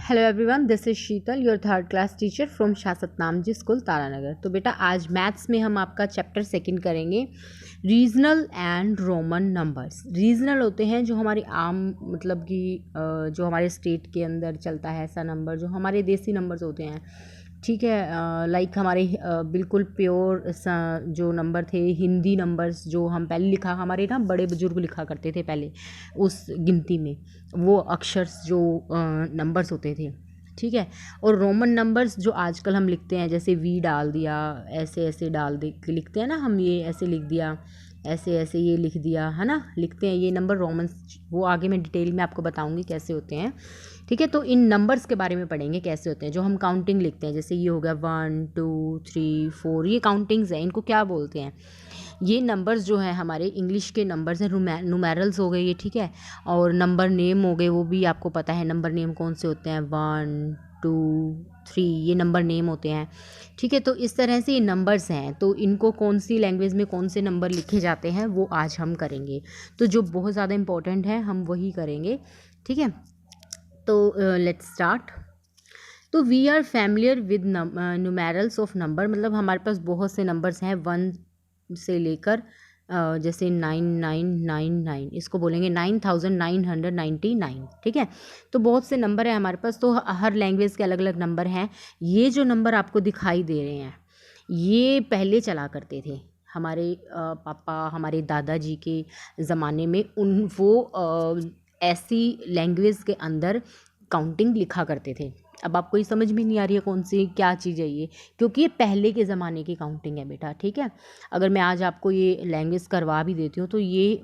Hello everyone, this is Sheetal, your third class teacher from शासत नामजी school Taranagar. तो बेटा आज मैथ्स में हम आपका चैप्टर सेकंड करेंगे, regional and roman numbers. Regional होते हैं जो हमारी आम मतलब कि जो हमारे स्टेट के अंदर चलता है ऐसा नंबर, जो हमारे देसी नंबर्स होते हैं, ठीक है। लाइक हमारे बिल्कुल प्योर जो नंबर थे, हिंदी नंबर्स जो हम पहले लिखा, हमारे ना बड़े बुजुर्ग लिखा करते थे पहले उस गिनती में, वो अक्षर्स जो नंबर्स होते थे, ठीक है। और रोमन नंबर्स जो आजकल हम लिखते हैं, जैसे वी डाल दिया, ऐसे ऐसे डाल दे लिखते हैं ना हम, ये ऐसे लिख दिया, ऐसे ऐसे ये लिख दिया, है ना, लिखते हैं ये नंबर रोमन्स। वो आगे मैं डिटेल में आपको बताऊंगी कैसे होते हैं, ठीक है। तो इन नंबर्स के बारे में पढ़ेंगे कैसे होते हैं, जो हम काउंटिंग लिखते हैं, जैसे ये हो गया 1 2 3 4, ये काउंटिंग्स हैं, इनको क्या बोलते हैं। ये नंबर्स जो है हमारे इंग्लिश के नंबर्स हैं, नुमेरल्स हो गए ये, ठीक है। और नंबर नेम हो गए, वो भी आपको पता है नंबर नेम कौन से होते हैं, 1 2 3, ये नंबर नेम होते हैं, ठीक है। तो इस तरह से ये नंबर्स हैं, तो इनको कौन सी लैंग्वेज में कौन से नंबर लिखे जाते हैं वो आज हम करेंगे। तो जो बहुत ज़्यादा इंपॉर्टेंट है हम वही करेंगे, ठीक है। तो लेट्स स्टार्ट। तो we are familiar with numerals of number, मतलब हमारे पास बहुत से नंबर्स हैं 1 से लेकर जैसे 9999, इसको बोलेंगे 9999, ठीक है। तो बहुत से नंबर है हमारे पास, तो हर लैंग्वेज के अलग अलग नंबर हैं। ये जो नंबर आपको दिखाई दे रहे हैं ये पहले चला करते थे हमारे पापा, हमारे दादाजी के ज़माने में, ऐसी लैंग्वेज के अंदर काउंटिंग लिखा करते थे। अब आपको ये समझ में नहीं आ रही है कौन सी क्या चीज़ है ये, क्योंकि ये पहले के ज़माने की काउंटिंग है बेटा, ठीक है। अगर मैं आज आपको ये लैंग्वेज करवा भी देती हूँ तो ये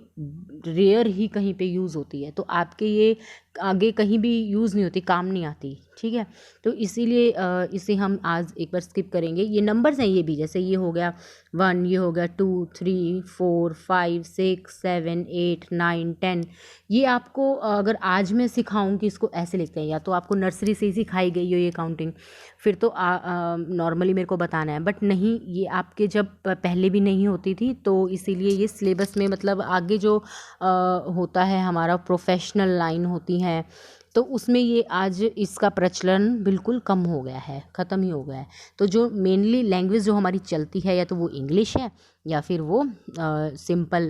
रेयर ही कहीं पे यूज़ होती है, तो आपके ये आगे कहीं भी यूज़ नहीं होती, काम नहीं आती, ठीक है। तो इसीलिए इसे हम आज एक बार स्किप करेंगे। ये नंबर्स हैं ये भी, जैसे ये हो गया 1, ये हो गया 2 3 4 5 6 7 8 9 10। ये आपको अगर आज मैं सिखाऊं कि इसको ऐसे लिखते हैं, या तो आपको नर्सरी से ही सिखाई गई हो ये काउंटिंग, फिर तो नॉर्मली मेरे को बताना है, बट नहीं, ये आपके जब पहले भी नहीं होती थी, तो इसीलिए ये सिलेबस में, मतलब आगे जो होता है हमारा प्रोफेशनल लाइन होती है, तो उसमें ये आज इसका प्रचलन बिल्कुल कम हो गया है, ख़त्म ही हो गया है। तो जो मेनली लैंग्वेज जो हमारी चलती है, या तो वो इंग्लिश है या फिर वो सिंपल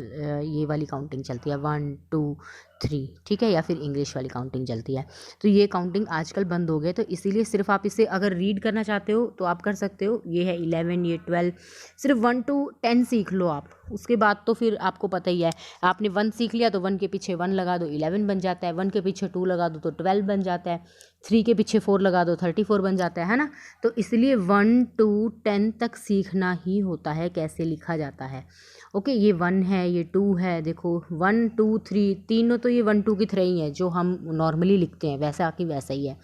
ये वाली काउंटिंग चलती है 1 2 3, ठीक है, या फिर इंग्लिश वाली काउंटिंग चलती है। तो ये काउंटिंग आजकल बंद हो गई, तो इसीलिए सिर्फ आप इसे अगर रीड करना चाहते हो तो आप कर सकते हो। ये है 11, ये 12, सिर्फ 1 to 10 सीख लो आप, उसके बाद तो फिर आपको पता ही है, आपने 1 सीख लिया तो 1 के पीछे 1 लगा दो 11 बन जाता है, 1 के पीछे 2 लगा दो तो 12 बन जाता है, 3 के पीछे 4 लगा दो 34 बन जाता है ना। तो इसलिए 1 to 10 तक सीखना ही होता है कैसे लिखा जाता है। ओके, ये 1 है, ये 2 है, देखो 1 2 3 तीनों तो ये 1 2 की तरह ही है जो हम नॉर्मली लिखते हैं, वैसा आके वैसा ही है।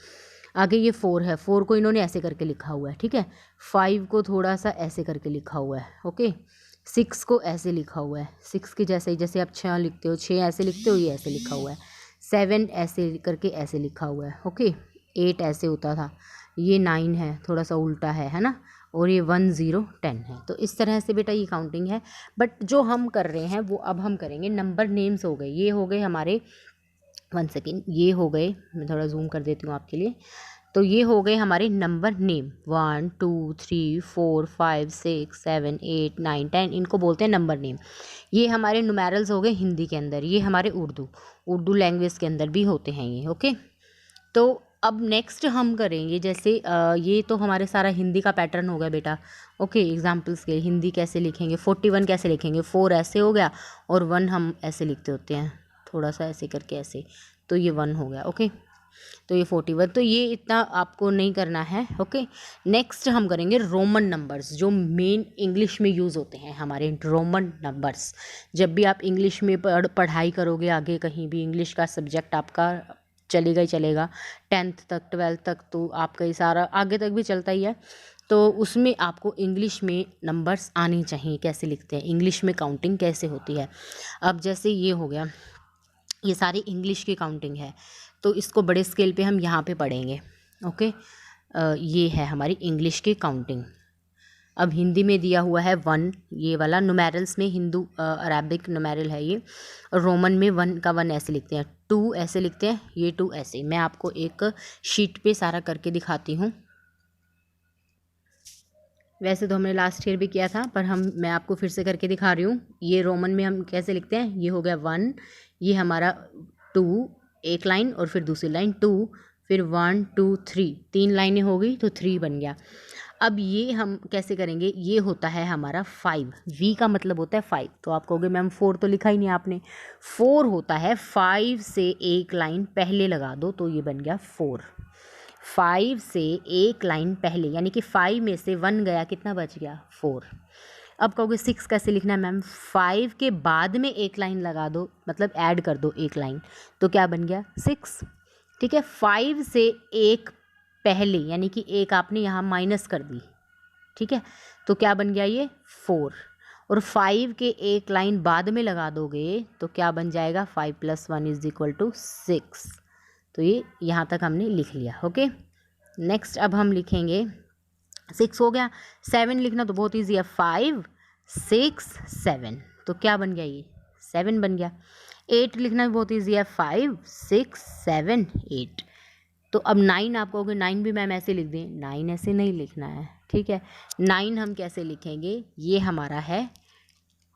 आगे ये 4 है, 4 को इन्होंने ऐसे करके लिखा हुआ है, ठीक है। 5 को थोड़ा सा ऐसे करके लिखा हुआ है, ओके। 6 को ऐसे लिखा हुआ है, 6 के जैसे ही, जैसे आप 6 लिखते हो, 6 ऐसे लिखते हो, ये ऐसे लिखा हुआ है। 7 ऐसे करके ऐसे लिखा हुआ है, ओके। 8 ऐसे होता था, ये 9 है, थोड़ा सा उल्टा है ना। और ये 1 0 10 है। तो इस तरह से बेटा ये काउंटिंग है, बट जो हम कर रहे हैं वो अब हम करेंगे नंबर नेम्स हो गए, ये हो गए हमारे, 1 सेकेंड, ये हो गए, मैं थोड़ा जूम कर देती हूँ आपके लिए। तो ये हो गए हमारे नंबर नेम, 1 2 3 4 5 6 7 8 9 10, इनको बोलते हैं नंबर नेम। ये हमारे नुमेरल्स हो गए हिंदी के अंदर, ये हमारे उर्दू लैंग्वेज के अंदर भी होते हैं ये, ओके। तो अब नेक्स्ट हम करेंगे, जैसे ये तो हमारे सारा हिंदी का पैटर्न हो गया बेटा, ओके। एग्जाम्पल्स के हिंदी कैसे लिखेंगे, 41 कैसे लिखेंगे, 4 ऐसे हो गया और 1 हम ऐसे लिखते होते हैं, थोड़ा सा ऐसे करके ऐसे, तो ये 1 हो गया, ओके। तो ये 41, तो ये इतना आपको नहीं करना है, ओके। नेक्स्ट हम करेंगे रोमन नंबर्स, जो मेन इंग्लिश में यूज़ होते हैं हमारे रोमन नंबर्स। जब भी आप इंग्लिश में पढ़ाई करोगे, आगे कहीं भी इंग्लिश का सब्जेक्ट आपका चलेगा ही चलेगा, 10th तक 12th तक तो आपका ये सारा आगे तक भी चलता ही है, तो उसमें आपको इंग्लिश में नंबर्स आने चाहिए, कैसे लिखते हैं, इंग्लिश में काउंटिंग कैसे होती है। अब जैसे ये हो गया, ये सारी इंग्लिश की काउंटिंग है, तो इसको बड़े स्केल पे हम यहाँ पे पढ़ेंगे, ओके। ये है हमारी इंग्लिश की काउंटिंग। अब हिंदी में दिया हुआ है 1, ये वाला नुमेरल्स में, हिंदू अरेबिक नुमेरल है ये, और रोमन में 1 का 1 ऐसे लिखते हैं, 2 ऐसे लिखते हैं, ये 2 ऐसे। मैं आपको एक शीट पे सारा करके दिखाती हूँ। वैसे तो हमने लास्ट ईयर भी किया था, पर मैं आपको फिर से करके दिखा रही हूँ। ये रोमन में हम कैसे लिखते हैं, ये हो गया 1, ये हमारा 2, एक लाइन और फिर दूसरी लाइन 2, फिर 1 2 3, 3 लाइनें हो गई तो 3 बन गया। अब ये हम कैसे करेंगे, ये होता है हमारा 5, वी का मतलब होता है 5। तो आप कहोगे मैम 4 तो लिखा ही नहीं आपने। 4 होता है 5 से एक लाइन पहले लगा दो तो ये बन गया 4। 5 से एक लाइन पहले, यानी कि 5 में से 1 गया, कितना बच गया 4। अब कहोगे 6 कैसे लिखना है मैम, 5 के बाद में एक लाइन लगा दो, मतलब ऐड कर दो एक लाइन, तो क्या बन गया 6। ठीक है, 5 से एक पहले, यानी कि एक आपने यहाँ माइनस कर दी, ठीक है, तो क्या बन गया ये 4। और 5 के एक लाइन बाद में लगा दोगे तो क्या बन जाएगा, 5 + 1 = 6। तो ये यहाँ तक हमने लिख लिया। ओके, नेक्स्ट अब हम लिखेंगे 6 हो गया। 7 लिखना तो बहुत ईजी है, 5 6 7, तो क्या बन गया ये 7 बन गया। 8 लिखना भी बहुत ईजी है, 5 6 7 8। तो अब 9 आप कहोगे 9 भी मैम ऐसे लिख दें, 9 ऐसे नहीं लिखना है, ठीक है। 9 हम कैसे लिखेंगे, ये हमारा है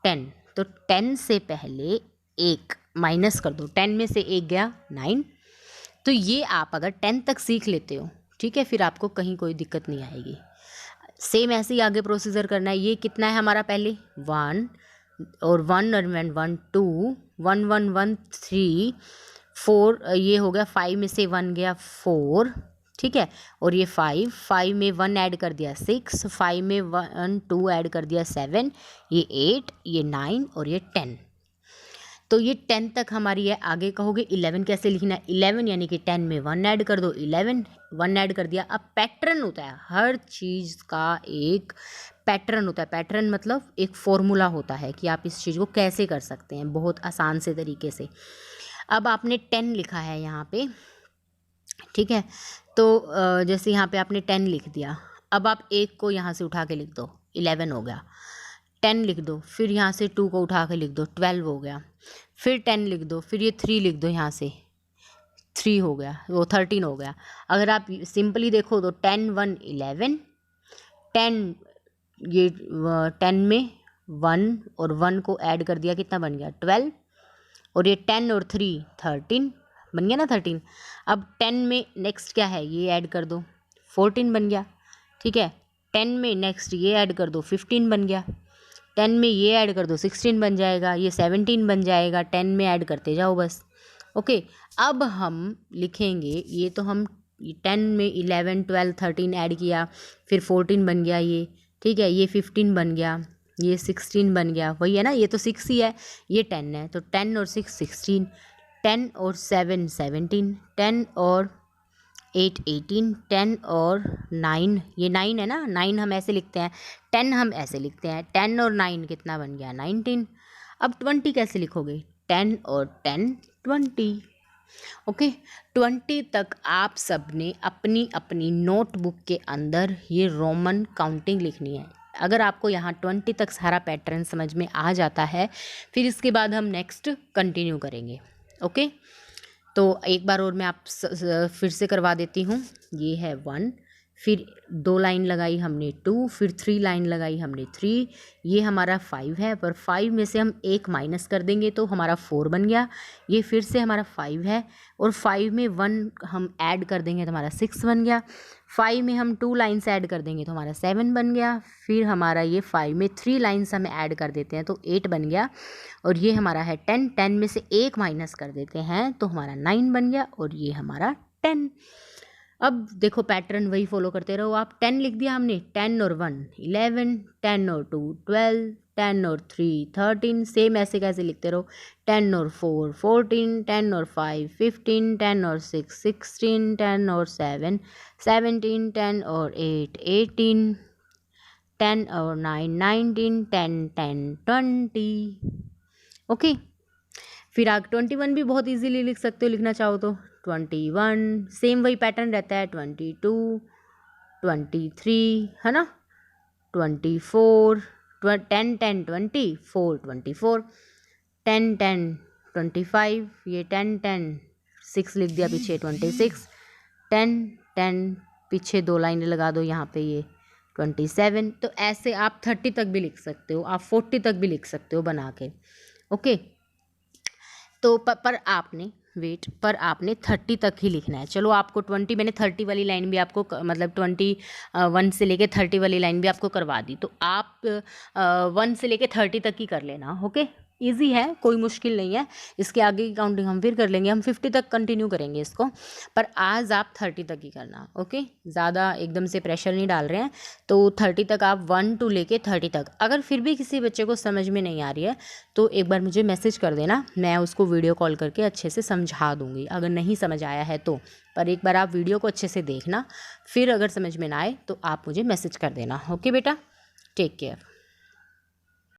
10, तो 10 से पहले एक माइनस कर दो, 10 में से एक गया 9। तो ये आप अगर 10 तक सीख लेते हो, ठीक है, फिर आपको कहीं कोई दिक्कत नहीं आएगी। सेम ऐसे ही आगे प्रोसीजर करना है। ये कितना है हमारा, पहले 1 और 1 और 1 2, 1 1 1 3 4, ये हो गया 5 में से 1 गया 4, ठीक है, और ये 5 में 1 ऐड कर दिया 6, 5 में 1 2 ऐड कर दिया 7, ये 8, ये 9 और ये 10। तो ये 10 तक हमारी है। आगे कहोगे 11 कैसे लिखना है, 11 यानी कि 10 में 1 ऐड कर दो, 11 1 ऐड कर दिया। अब पैटर्न होता है, हर चीज़ का एक पैटर्न होता है। पैटर्न मतलब एक फॉर्मूला होता है कि आप इस चीज़ को कैसे कर सकते हैं बहुत आसान से तरीके से। अब आपने 10 लिखा है यहाँ पे, ठीक है, तो जैसे यहाँ पे आपने 10 लिख दिया, अब आप एक को यहाँ से उठा के लिख दो, 11 हो गया। 10 लिख दो, फिर यहाँ से 2 को उठा के लिख दो, 12 हो गया। फिर 10 लिख दो, फिर ये 3 लिख दो, यहाँ से 3 हो गया, वो 13 हो गया। अगर आप सिंपली देखो तो 10 1 11, 10 ये 10 में 1 और 1 को ऐड कर दिया, कितना बन गया 12, और ये 10 और 3 13 बन गया ना 13। अब 10 में नेक्स्ट क्या है, ये ऐड कर दो, 14 बन गया, ठीक है। 10 में नेक्स्ट ये ऐड कर दो, 15 बन गया। 10 में ये ऐड कर दो, 16 बन जाएगा, ये 17 बन जाएगा। 10 में ऐड करते जाओ बस। ओके, अब हम लिखेंगे, ये तो हम 10 में 11 12 13 ऐड किया, फिर 14 बन गया ये, ठीक है, ये 15 बन गया, ये 16 बन गया, वही है ना, ये तो 6 ही है, ये 10 है, तो 10 और 6 16, 10 और 7 17, 10 और 8 18, 10 और 9, ये 9 है ना, 9 हम ऐसे लिखते हैं, 10 हम ऐसे लिखते हैं, 10 और 9 कितना बन गया 19। अब 20 कैसे लिखोगे, 10 और 10 20। ओके, 20 तक आप सबने अपनी अपनी नोटबुक के अंदर ये रोमन काउंटिंग लिखनी है। अगर आपको यहाँ 20 तक सारा पैटर्न समझ में आ जाता है, फिर इसके बाद हम नेक्स्ट कंटिन्यू करेंगे। ओके, तो एक बार और मैं आप फिर से करवा देती हूँ। ये है 1, फिर 2 लाइन लगाई हमने 2, फिर 3 लाइन लगाई हमने 3, ये हमारा 5 है, पर 5 में से हम एक माइनस कर देंगे तो हमारा 4 बन गया। ये फिर से हमारा 5 है, और 5 में 1 हम ऐड कर देंगे तो हमारा 6 बन गया। 5 में हम 2 लाइन्स ऐड कर देंगे तो हमारा 7 बन गया। फिर हमारा ये 5 में 3 लाइन्स हम ऐड कर देते हैं तो 8 बन गया। और ये हमारा है 10, 10 में से एक माइनस कर देते हैं तो हमारा 9 बन गया, और ये हमारा 10। अब देखो पैटर्न वही फॉलो करते रहो आप। 10 लिख दिया हमने, 10 और 1 11, 10 और 2 12, 10 और 3 13, सेम ऐसे कैसे लिखते रहो, 10 और 4 14, 10 और 5 15, 10 और 6 16, 10 और 7 17, 10 और 8 18, 10 और 9 19, 10 10 20। ओके, फिर आगे 21 भी बहुत इजीली लिख सकते हो, लिखना चाहो तो 21, सेम वही पैटर्न रहता है, 22 23, है ना, 24, 10 10 20, 4 24, 10 10 25, ये 10 10 6 लिख दिया पीछे 26, 10 10 पीछे 2 लाइनें लगा दो यहाँ पे ये 27। तो ऐसे आप 30 तक भी लिख सकते हो, आप 40 तक भी लिख सकते हो बना के। ओके, तो पर आपने 30 तक ही लिखना है। चलो आपको 20, मैंने 30 वाली लाइन भी आपको मतलब 21 से लेके 30 वाली लाइन भी आपको करवा दी, तो आप 1 से लेके 30 तक ही कर लेना। ओके, इजी है, कोई मुश्किल नहीं है। इसके आगे की काउंटिंग हम फिर कर लेंगे, हम 50 तक कंटिन्यू करेंगे इसको, पर आज आप 30 तक ही करना। ओके, ज़्यादा एकदम से प्रेशर नहीं डाल रहे हैं, तो 30 तक आप 1 to लेके 30 तक। अगर फिर भी किसी बच्चे को समझ में नहीं आ रही है तो एक बार मुझे मैसेज कर देना, मैं उसको वीडियो कॉल करके अच्छे से समझा दूँगी, अगर नहीं समझ आया है तो। पर एक बार आप वीडियो को अच्छे से देखना, फिर अगर समझ में ना आए तो आप मुझे मैसेज कर देना। ओके बेटा, टेक केयर।